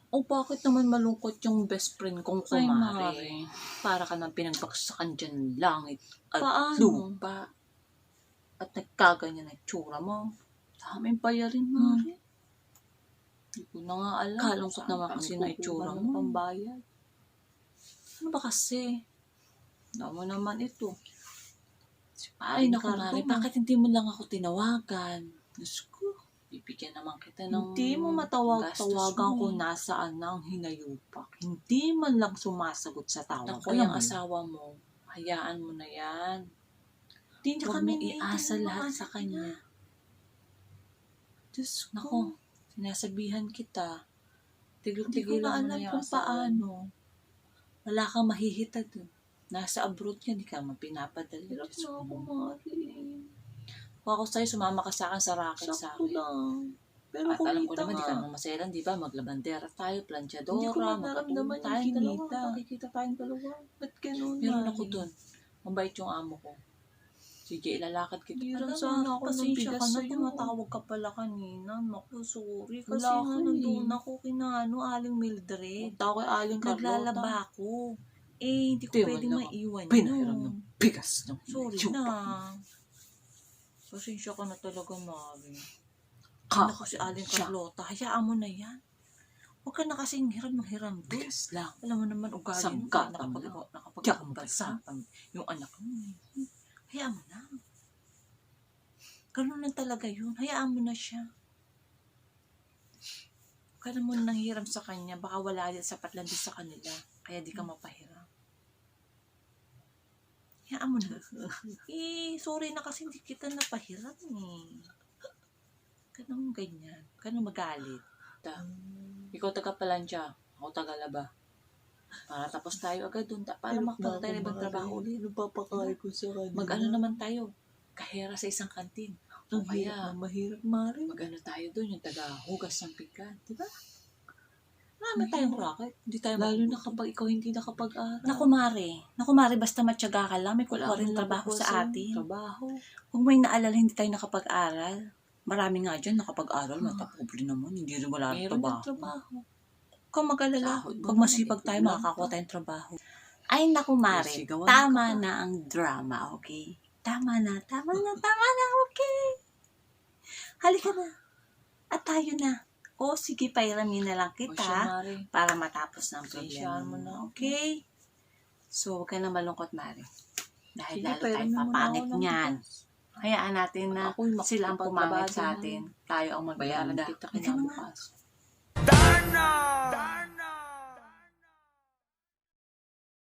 O bakit naman malungkot yung best friend kong Ay, kumare? Mare. Para ka nang pinagbaksakan dyan ng langit at Paano? lupa. At nagkaganyan na tsura mo. Daming bayarin, Mare. Hindi ko na nga alam. Kalungkot naman kasi na itsura mo. Pambayad. Ano ba kasi? Damo naman ito. Ay, Ay, naku, naku, Mare, Mare, bakit hindi mo lang ako tinawagan? Diyos ko, bibigyan naman kita ng Hindi mo tawagan ko eh. nasaan na ang hinayupak. Hindi man lang sumasagot sa tawag. Ako, yung asawa mo, hayaan mo na yan. Hindi niya Huwag kami mong iasa lahat sa kanya. Diyos Naku, sinasabihan kita. Hindi ko Tigil-tigilan na mo alam na yung kung asawa paano. mo. Wala kang mahihita dun. Nasa abroad ka, hindi ka mapinapadala. Hirap Diyos na ko ako, naman. Mare. Kung ako sa'yo, sumama ka sa akin sa racket sa Sakto akin. lang. Pero At alam ko kumita naman, di nga. ka naman maselan, di ba? Maglabandera tayo, planchadora, Hindi ko man naramdaman magkatulong tayong yung ginawa. kinita. Nakikita tayong dalawa. Ba't ganun, Meron Mare? ako dun. Mabait yung amo ko. Sige, ilalakad kita. Hiram Alam sana mo, ako ng pasensya bigas ka na, sa'yo. tumatawag ka pala kanina. Naku, sorry. Kasi Wala nga ka nandun eh. ako kina Aling Mildred. Punta ko Aling Carlota. Naglalaba ako. Eh, hindi ko Di, pwedeng man lang maiwan pinahiram yun. ng bigas ng Sorry yupak. na. Pasensya ka na talaga, Mari. Ka- Naku, si Aling Carlota, hayaan mo na yan. Huwag ka na kasing hiram ng hiram doon. Bigas lang. Alam mo naman, ugali mo. Sangkatan mo lang. Nakapag-ampalsa. Yung anak mo. Hayaan mo na. Ganun lang talaga yun. Hayaan mo na siya. Huwag ka naman nang hiram sa kanya. Baka wala din, sapat lang din sa kanila. Kaya di ka mapahiram. Hayaan mo na. Sorry na kasi hindi kita napahiram eh. Ganun ganyan. Ganun magalit. Ikaw taga-palansya. Ako taga-laba. Para tapos tayo agad dun. Para makapunta tayo na ibang trabaho ulit. Napapakay ko sa kanila. Mag-ano naman tayo. Kahera sa isang kantin. O kaya, mahirap, Mare. mag-ano tayo dun. Yung taga-hugas ng pinggan. Diba? Marami tayong racket. Hindi tayo Lalo makukuha. na kapag ikaw hindi nakapag-aral. Naku, Mare, basta matyaga ka lang. May kukuha rin trabaho sa atin. Trabaho. Kung may naalala, hindi tayo nakapag-aral. Marami nga dyan nakapag-aral. Matapobre naman. Hindi rin wala rin trabaho. Kung mag-alala, pag masipag tayo, makakakuha tayong trabaho. Ay, naku, Mare. Tama na ang drama, okay? Tama na, okay? Halika na. At tayo na. O, sige, pairamin na lang kita para matapos ng problema mo, okay? So, huwag ka na malungkot, Mare. Dahil lalo tayong papangit niyan. Hayaan natin na sila ang pumangit sa atin. Tayo ang magbayad. Bayaran kita kinabukas.